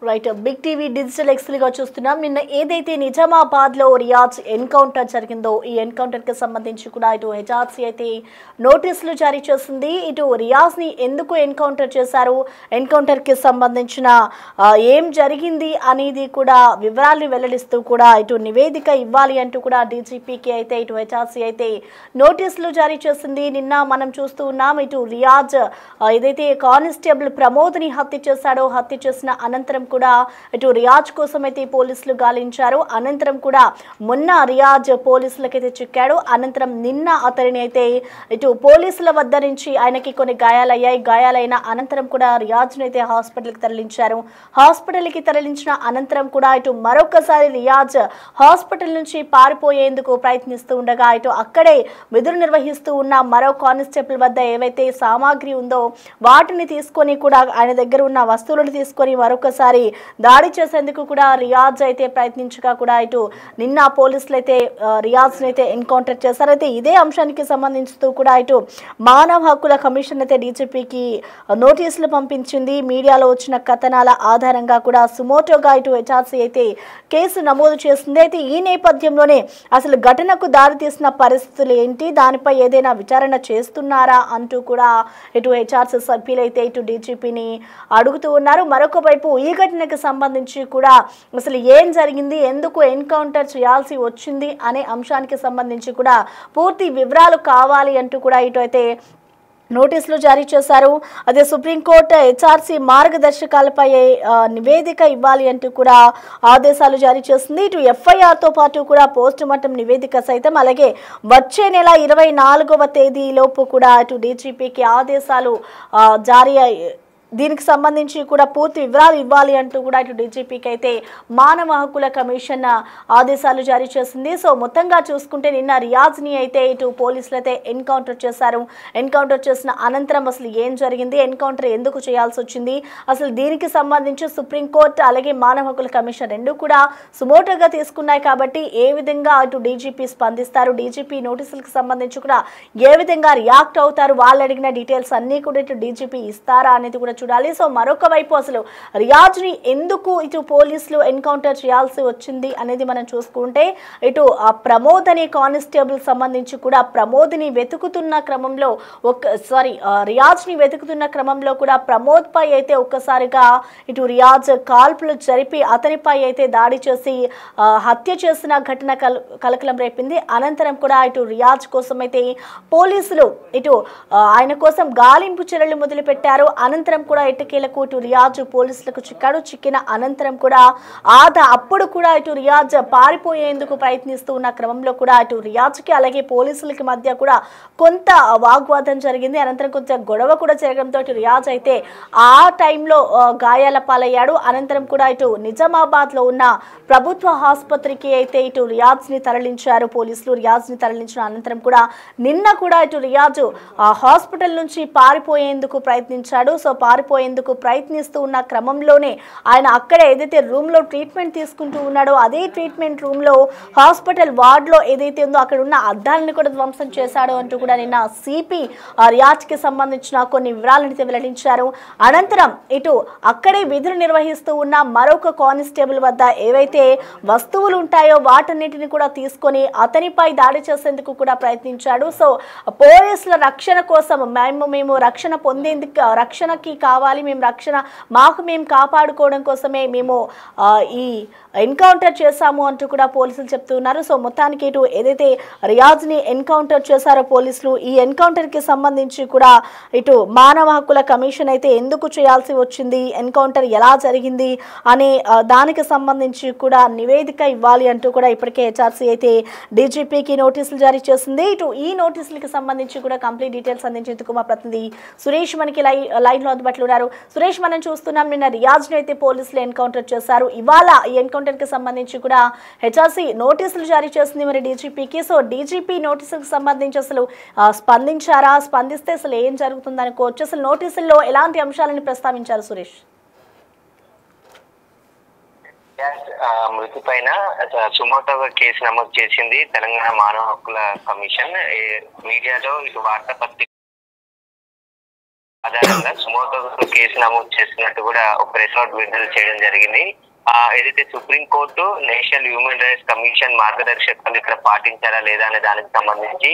Right big TV digital XL గా చూస్తున్నాం. నిన్న ఏదైతే నిజామాబాద్ లో రియాజ్ ఎన్కౌంటర్ జరిగిందో ఈ ఎన్కౌంటర్ కి సంబంధించి కూడా ఇటు హెచ్ఆర్సీ అయితే నోటీసులు జారీ చేసింది. ఇటు రియాజ్ ని ఎందుకు ఎన్కౌంటర్ చేశారు, ఎన్కౌంటర్ కి సంబంధించిన ఏం జరిగింది అనేది కూడా వివరాలను వెల్లడిస్తూ కూడా ఇటు నివేదిక ఇవ్వాలి అంటూ కూడా డీజీపీకి అయితే ఇటు హెచ్ఆర్సీ అయితే నోటీసులు జారీ చేసింది. నిన్న మనం చూస్తూ ఉన్నాం, ఇటు రియాజ్ ఏదైతే కానిస్టేబుల్ ప్రమోద్ ని హత్య చేశాడో, హత్య చేసిన అనంతరం కూడా ఇటు రియాజ్ కోసం అయితే పోలీసులు గాలించారు. అనంతరం కూడా మొన్న రియాజ్ పోలీసులకైతే చిక్కాడు. అనంతరం నిన్న అతనిని అయితే ఇటు పోలీసుల వద్ద నుంచి ఆయనకి కొన్ని గాయాలయ్యాయి. గాయాలైన అనంతరం కూడా రియాజ్ను అయితే హాస్పిటల్కి తరలించారు. హాస్పిటల్కి తరలించిన అనంతరం కూడా ఇటు మరొకసారి రియాజ్ హాస్పిటల్ నుంచి పారిపోయేందుకు ప్రయత్నిస్తూ ఉండగా ఇటు అక్కడే విధులు నిర్వహిస్తూ ఉన్న మరో కానిస్టేబుల్ వద్ద ఏవైతే సామాగ్రి ఉందో వాటిని తీసుకొని కూడా ఆయన దగ్గర ఉన్న వస్తువులను తీసుకొని మరొకసారి దాడి చేసేందుకు కూడా రియాజ్ అయితే ప్రయత్నించగా కూడా ఇటు నిన్న పోలీసులు అయితే రియాజ్ని అయితే ఎన్కౌంటర్ చేశారు. అయితే ఇదే అంశానికి సంబంధించుతూ కూడా ఇటు మానవ హక్కుల కమిషన్ అయితే డీజీపీకి నోటీసులు పంపించింది. మీడియాలో వచ్చిన కథనాల ఆధారంగా కూడా సుమోటోగా ఇటు హెచ్ఆర్సీ అయితే కేసు నమోదు చేసింది. అయితే ఈ నేపథ్యంలోనే అసలు ఘటనకు దారితీసిన పరిస్థితులు ఏంటి, దానిపై ఏదైనా విచారణ చేస్తున్నారా అంటూ కూడా ఇటు హెచ్ఆర్సీ సభ్యులైతే ఇటు డీజీపీని అడుగుతూ ఉన్నారు. మరొక వైపు ఈ ఘటనకు సంబంధించి కూడా అసలు ఏం జరిగింది, ఎందుకు ఎన్కౌంటర్ చేయాల్సి వచ్చింది అనే అంశానికి సంబంధించి కూడా పూర్తి వివరాలు కావాలి అంటూ కూడా ఇటు అయితే నోటీసులు జారీ చేశారు. అదే సుప్రీంకోర్టు హెచ్ఆర్సీ మార్గదర్శకాలపై నివేదిక ఇవ్వాలి అంటూ కూడా ఆదేశాలు జారీ చేసింది. ఇటు ఎఫ్ఐఆర్తో పాటు కూడా పోస్ట్ మార్టం నివేదిక సైతం, అలాగే వచ్చే నెల 24వ తేదీలోపు కూడా ఇటు డీజీపీకి ఆదేశాలు జారీ దీనికి సంబంధించి కూడా పూర్తి వివరాలు ఇవ్వాలి అంటూ కూడా ఇటు డీజీపీకి అయితే మానవ హక్కుల కమిషన్ ఆదేశాలు జారీ చేసింది. సో మొత్తంగా చూసుకుంటే నిన్న రియాజ్ని అయితే ఇటు పోలీసులు అయితే ఎన్కౌంటర్ చేశారు. ఎన్కౌంటర్ చేసిన అనంతరం అసలు ఏం జరిగింది, ఎన్కౌంటర్ ఎందుకు చేయాల్సి వచ్చింది, అసలు దీనికి సంబంధించి సుప్రీంకోర్టు అలాగే మానవ హక్కుల కమిషన్ రెండు కూడా సుమోటోగా తీసుకున్నాయి కాబట్టి ఏ విధంగా అటు డీజీపీ స్పందిస్తారు, డీజీపీ నోటీసులకు సంబంధించి కూడా ఏ విధంగా రియాక్ట్ అవుతారు, వాళ్ళు అడిగిన డీటెయిల్స్ అన్నీ కూడా ఇటు డీజీపీ ఇస్తారా అనేది కూడా చూడాలి. సో మరొక వైపు అసలు రియాజ్ని ఎందుకు ఇటు పోలీసులు ఎన్కౌంటర్ చేయాల్సి వచ్చింది అనేది మనం చూసుకుంటే ఇటు ప్రమోద్ అనే కానిస్టేబుల్ సంబంధించి కూడా ప్రమోద్ని వెతుకుతున్న క్రమంలో రియాజ్ని వెతుకుతున్న క్రమంలో కూడా ప్రమోద్ పై అయితే ఒక్కసారిగా ఇటు రియాజ్ కాల్పులు జరిపి అతనిపై అయితే దాడి చేసి హత్య చేసిన ఘటన కలకలం రేపింది. అనంతరం కూడా ఇటు రియాజ్ కోసం అయితే పోలీసులు ఇటు ఆయన కోసం గాలింపు చర్యలు మొదలుపెట్టారు. అనంతరం కూడా ఎట్టకేలకు ఇటు రియాజ్ పోలీసులకు చిక్కాడు. చిక్కిన అనంతరం కూడా అప్పుడు కూడా ఇటు రియాజ్ పారిపోయేందుకు ప్రయత్నిస్తూ ఉన్న క్రమంలో కూడా ఇటు రియాజ్కి అలాగే పోలీసులకి మధ్య కూడా కొంత వాగ్వాదం జరిగింది. అనంతరం కొంచెం గొడవ కూడా జరగడంతో ఇటు రియాజ్ అయితే ఆ టైంలో గాయాల పాలయ్యాడు. అనంతరం కూడా ఇటు నిజామాబాద్ లో ఉన్న ప్రభుత్వ ఆసుపత్రికి అయితే ఇటు రియాజ్ని తరలించారు పోలీసులు. రియాజ్ని తరలించిన అనంతరం కూడా నిన్న కూడా ఇటు రియాజ్ హాస్పిటల్ నుంచి పారిపోయేందుకు ప్రయత్నించాడు. సో పారిపోయేందుకు ప్రయత్నిస్తూ ఉన్న క్రమంలోనే ఆయన అక్కడ ఏదైతే రూమ్ లో ట్రీట్మెంట్ తీసుకుంటూ ఉన్నాడో అదే ట్రీట్మెంట్ రూమ్ లో హాస్పిటల్ వార్డ్ లో ఏదైతే ఉందో అక్కడ ఉన్న అద్దాలను కూడా ధ్వంసం చేశాడు అంటూ కూడా నిన్న సిపి రియాజ్ కి సంబంధించిన కొన్ని వివరాలను వెల్లడించారు. అనంతరం ఇటు అక్కడే విధులు నిర్వహిస్తూ ఉన్న మరొక కానిస్టేబుల్ వద్ద ఏవైతే వస్తువులు ఉంటాయో వాటన్నిటిని కూడా తీసుకొని అతనిపై దాడి చేసేందుకు కూడా ప్రయత్నించాడు. సో పోలీసుల రక్షణ కోసం మేము రక్షణ పొందేందుకు రక్షణకి కావాలి, మేము కాపాడుకోవడం కోసమే మేము ఈ ఎన్కౌంటర్ చేశాము అంటూ కూడా పోలీసులు చెప్తూ ఉన్నారు. సో మొత్తానికి ఇటు ఏదైతే రియాజ్ని ఎన్కౌంటర్ చేశారో పోలీసులు, ఈ ఎన్కౌంటర్కి సంబంధించి కూడా ఇటు మానవ హక్కుల కమిషన్ అయితే ఎందుకు చేయాల్సి వచ్చింది, ఎన్కౌంటర్ ఎలా జరిగింది అనే దానికి సంబంధించి కూడా నివేదిక ఇవ్వాలి అంటూ కూడా ఇప్పటికే హెచ్ఆర్సీ అయితే డీజీపీకి నోటీసులు జారీ చేసింది. ఇటు ఈ నోటీసులకి సంబంధించి కూడా కంప్లీట్ డీటెయిల్స్ అందించేందుకు మా ప్రతినిధి సురేష్ మనకి లైన్ లో అందుబాటులో ఉన్నారు. సురేష్, మనం చూస్తున్నాం నిన్న రియాజ్ని అయితే పోలీసులు ఎన్కౌంటర్ చేశారు. ఇవాళ ఈ ఎన్కౌంటర్ కి సంబంధించి కూడా హెచ్ఆర్సీ నోటీసులు జారీ చేసింది మరి డీజీపీకి. సో డీజీపీ నోటీసులకు సంబంధించి అసలు స్పందించారా, స్పందిస్తే అసలు ఏం జరుగుతుంది అనుకోవచ్చు, అసలు నోటీసుల్లో ఎలాంటి అంశాలను ప్రస్తావించారు సురేష్? మృతి పైన సుమోటోగా కేసు నమోదు చేసింది తెలంగాణ మానవ హక్కుల కమిషన్. మీడియాలో ఇటు వార్తాపత్రిక ఆధారంగా సుమోటో కేసు నమోదు చేస్తున్నట్టు కూడా ఒక ప్రెస్ నోట్ విడుదల చేయడం జరిగింది. ఏదైతే supreme court national human rights commission మార్గదర్శకాలు ఇక్కడ పాటించారా లేదా అనే దానికి సంబంధించి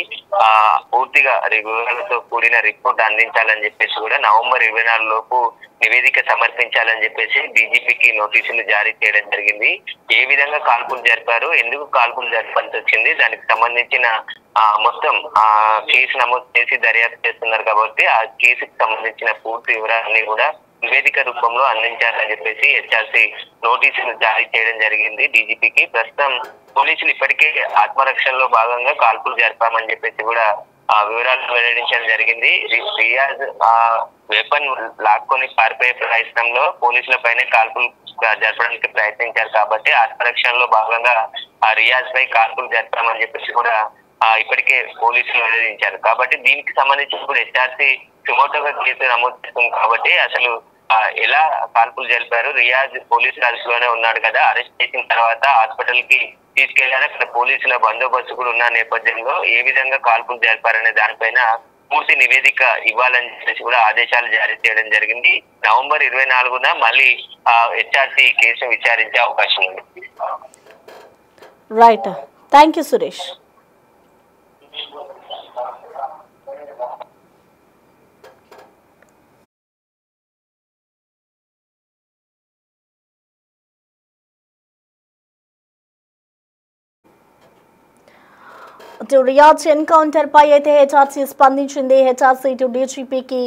పూర్తిగా వివరాలతో కూడిన రిపోర్ట్ అందించాలని చెప్పేసి కూడా నవంబర్ 24 లోపు నివేదిక సమర్పించాలని చెప్పేసి డీజీపీకి నోటీసులు జారీ చేయడం జరిగింది. ఏ విధంగా కాల్పులు జరిపారు, ఎందుకు కాల్పులు జరపాల్సి వచ్చింది, దానికి సంబంధించిన మొత్తం కేసు నమోదు చేసి దర్యాప్తు చేస్తున్నారు కాబట్టి ఆ కేసుకు సంబంధించిన పూర్తి వివరాలన్నీ కూడా నివేదిక రూపంలో అందించాలని చెప్పేసి హెచ్ఆర్సీ నోటీసులు జారీ చేయడం జరిగింది డీజీపీకి. ప్రస్తుతం పోలీసులు ఇప్పటికే ఆత్మరక్షణలో భాగంగా కాల్పులు జరిపామని చెప్పేసి కూడా వివరాలు వెల్లడించడం జరిగింది. రియాజ్ వెపన్ లాక్కొని పారిపోయే ప్రయత్నంలో పోలీసుల పైన కాల్పులు జరపడానికి ప్రయత్నించారు కాబట్టి ఆత్మరక్షణలో భాగంగా రియాజ్ పై కాల్పులు జరిపామని చెప్పేసి కూడా ఇప్పటికే పోలీసులు వెల్లడించారు. కాబట్టి దీనికి సంబంధించి ఇప్పుడు హెచ్ఆర్సీ సుమోటోగా కేసు నమోదు చేస్తుంది కాబట్టి అసలు ఎలా కాల్పులు జరిపారు, రియాజ్ పోలీసుల అదుపులోనే ఉన్నాడు కదా, అరెస్ట్ చేసిన తర్వాత హాస్పిటల్ కి తీసుకెళ్లారు, అక్కడ పోలీసుల బందోబస్తు కూడా ఉన్న నేపథ్యంలో ఏ విధంగా కాల్పులు జరిపారనే దానిపైన పూర్తి నివేదిక ఇవ్వాలని చెప్పేసి కూడా ఆదేశాలు జారీ చేయడం జరిగింది. నవంబర్ 24న మళ్ళీ హెచ్ఆర్సీ కేసు విచారించే అవకాశం ఉంది. Right, thank you Suresh. Riyaz encounter పై అయితే హెచ్ఆర్సీ స్పందించింది. హెచ్ఆర్సీ ఇటు డీజీపీకి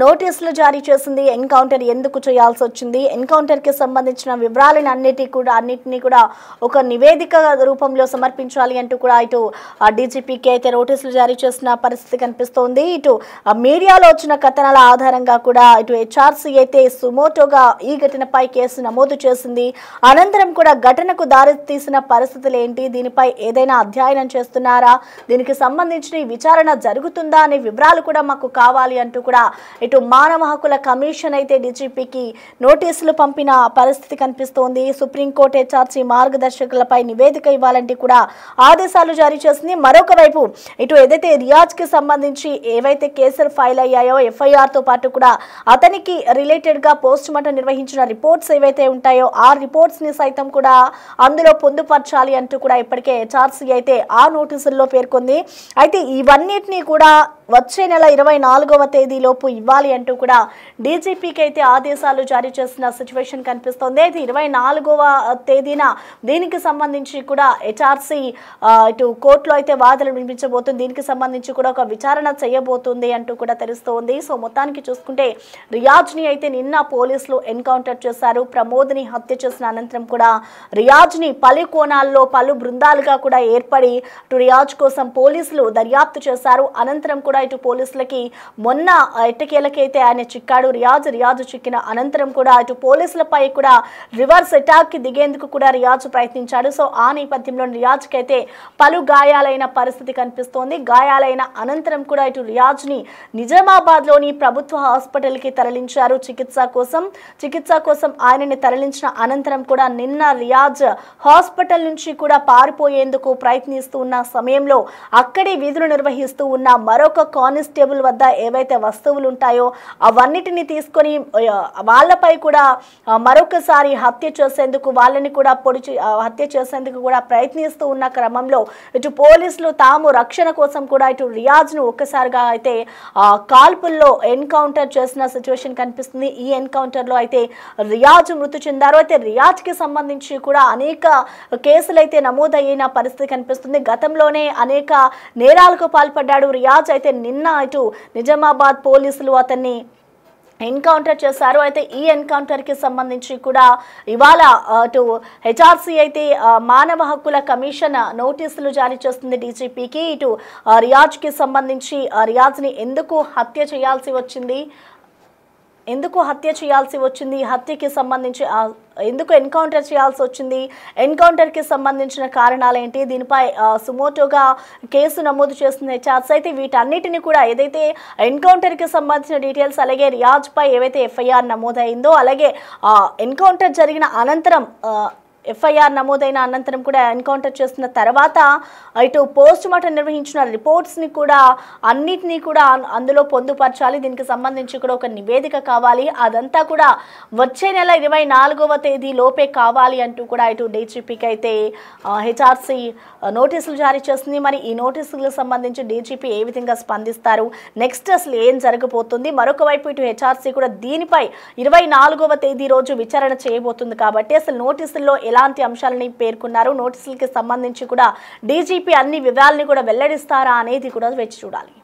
నోటీసులు జారీ చేసింది. ఎన్కౌంటర్ ఎందుకు చేయాల్సి వచ్చింది, ఎన్కౌంటర్ కి సంబంధించిన వివరాలను అన్నిటినీ కూడా ఒక నివేదిక రూపంలో సమర్పించాలి అంటూ కూడా ఇటు డీజీపీకి అయితే నోటీసులు జారీ చేసిన పరిస్థితి కనిపిస్తోంది. ఇటు మీడియాలో వచ్చిన కథనాల ఆధారంగా కూడా ఇటు హెచ్ఆర్సీ అయితే సుమోటోగా ఈ ఘటనపై కేసు నమోదు చేసింది. అనంతరం కూడా ఘటనకు దారి తీసిన పరిస్థితులు ఏంటి, దీనిపై ఏదైనా అధ్యయనం చేస్తున్నారా, దీనికి సంబంధించిన విచారణ జరుగుతుందా అనే వివరాలు కూడా మాకు కావాలి అంటూ కూడా ఇటు మానవ హక్కుల కమిషన్ అయితే డీజీపీకి నోటీసులు పంపిన పరిస్థితి కనిపిస్తోంది. సుప్రీంకోర్టు హెచ్ఆర్సీ మార్గదర్శకాలపై నివేదిక ఇవ్వాలంటే కూడా ఆదేశాలు జారీ చేసింది. మరొక వైపు ఇటు ఏదైతే రియాజ్ కి సంబంధించి ఏవైతే కేసులు ఫైల్ అయ్యాయో ఎఫ్ఐఆర్ తో పాటు కూడా అతనికి రిలేటెడ్ గా పోస్ట్ మార్టం నిర్వహించిన రిపోర్ట్స్ ఏవైతే ఉంటాయో ఆ రిపోర్ట్స్ ని సైతం కూడా అందులో పొందుపరచాలి అంటూ కూడా ఇప్పటికే హెచ్ఆర్సీ అయితే ఆ నోటీసుల్లో పేర్కొంది. అయితే ఇవన్నిటినీ కూడా వచ్చే నెల 24వ తేదీలోపు ఇవ్వాలి అంటూ కూడా డీజీపీకి అయితే ఆదేశాలు జారీ చేసిన సిచ్యువేషన్ కనిపిస్తోంది. అయితే 24వ తేదీన దీనికి సంబంధించి కూడా హెచ్ఆర్సీ ఇటు కోర్టులో అయితే వాదనలు వినిపించబోతుంది. దీనికి సంబంధించి కూడా ఒక విచారణ చేయబోతుంది అంటూ కూడా తెలుస్తోంది. సో మొత్తానికి చూసుకుంటే రియాజ్ని అయితే నిన్న పోలీసులు ఎన్కౌంటర్ చేశారు. ప్రమోద్ని హత్య చేసిన అనంతరం కూడా రియాజ్ని పలు కోణాల్లో పలు బృందాలుగా కూడా ఏర్పడి ఇటు రియాజ్ కోసం పోలీసులు దర్యాప్తు చేశారు. అనంతరం కూడా ఇటు పోలీసులకి మొన్న ఎట్టకేలకైతే ఆయన చిక్కాడు రియాజ్ చిక్కిన అనంతరం కూడా ఇటు పోలీసులపై కూడా రివర్స్ అటాక్ కి దిగేందుకు కూడా రియాజ్ ప్రయత్నించాడు. సో ఆ నేపథ్యంలో రియాజ్కి అయితే పలు గాయాలైన పరిస్థితి కనిపిస్తోంది. గాయాలైన అనంతరం కూడా ఇటు రియాజ్ని నిజామాబాద్ లోని ప్రభుత్వ హాస్పిటల్ కి తరలించారు చికిత్స కోసం ఆయనని తరలించిన అనంతరం కూడా నిన్న రియాజ్ హాస్పిటల్ నుంచి కూడా పారిపోయేందుకు ప్రయత్నిస్తూ ఉన్న సమయంలో అక్కడే విధులు నిర్వహిస్తూ ఉన్న మరొక కానిస్టేబుల్ వద్ద ఏవైతే వస్తువులు ఉంటాయో అవన్నిటిని తీసుకొని వాళ్ళపై కూడా మరొకసారి హత్య చేసేందుకు వాళ్ళని కూడా హత్య చేసేందుకు కూడా ప్రయత్నిస్తూ ఉన్న క్రమంలో ఇటు పోలీసులు తాము రక్షణ కోసం కూడా ఇటు రియాజ్ను ఒక్కసారిగా అయితే కాల్పుల్లో ఎన్కౌంటర్ చేసిన సిచ్యువేషన్ కనిపిస్తుంది. ఈ ఎన్కౌంటర్లో అయితే రియాజ్ మృతి చెందారు. అయితే రియాజ్కి సంబంధించి కూడా అనేక కేసులు అయితే నమోదయ్యిన పరిస్థితి కనిపిస్తుంది. గతంలోనే అనేక నేరాలకు పాల్పడ్డాడు రియాజ్. అయితే నిన్న ఇటు నిజామాబాద్ పోలీసులు అతన్ని ఎన్కౌంటర్ చేశారు. అయితే ఈ ఎన్కౌంటర్ కి సంబంధించి కూడా ఇవాళ అటు హెచ్ఆర్సీ అయితే మానవ హక్కుల కమిషన్ నోటీసులు జారీ చేస్తుంది డీజీపీకి. ఇటు రియాజ్ కి సంబంధించి రియాజ్ని ఎందుకు హత్య చేయాల్సి వచ్చింది, హత్యకి సంబంధించి ఎందుకు ఎన్కౌంటర్ చేయాల్సి వచ్చింది, ఎన్కౌంటర్కి సంబంధించిన కారణాలు ఏంటి, దీనిపై సుమోటోగా కేసు నమోదు చేస్తుంది హెచ్ఆర్సీ. అయితే వీటన్నిటిని కూడా ఏదైతే ఎన్కౌంటర్కి సంబంధించిన డీటెయిల్స్ అలాగే రియాజ్పై ఏవైతే ఎఫ్ఐఆర్ నమోదైందో అలాగే ఎన్కౌంటర్ జరిగిన అనంతరం ఎఫ్ఐఆర్ నమోదైన అనంతరం కూడా ఎన్కౌంటర్ చేస్తున్న తర్వాత ఇటు పోస్ట్ మార్టం నిర్వహించిన రిపోర్ట్స్ని కూడా అన్నిటినీ కూడా అందులో పొందుపరచాలి. దీనికి సంబంధించి కూడా ఒక నివేదిక కావాలి. అదంతా కూడా వచ్చే నెల 24వ తేదీ లోపే కావాలి అంటూ కూడా ఇటు డీజీపీకి అయితే హెచ్ఆర్సీ నోటీసులు జారీ చేస్తుంది. మరి ఈ నోటీసులకు సంబంధించి డీజీపీ ఏ విధంగా స్పందిస్తారు, నెక్స్ట్ అసలు ఏం జరగబోతుంది? మరొక వైపు ఇటు హెచ్ఆర్సీ కూడా దీనిపై 24వ తేదీ రోజు విచారణ చేయబోతుంది. కాబట్టి అసలు నోటీసుల్లో ఎలాంటి అంశాలని పేర్కొన్నారు, నోటీసులకి సంబంధించి కూడా డీజీపీ అన్ని వివరాలని కూడా వెల్లడిస్తారా అనేది కూడా వేచి చూడాలి.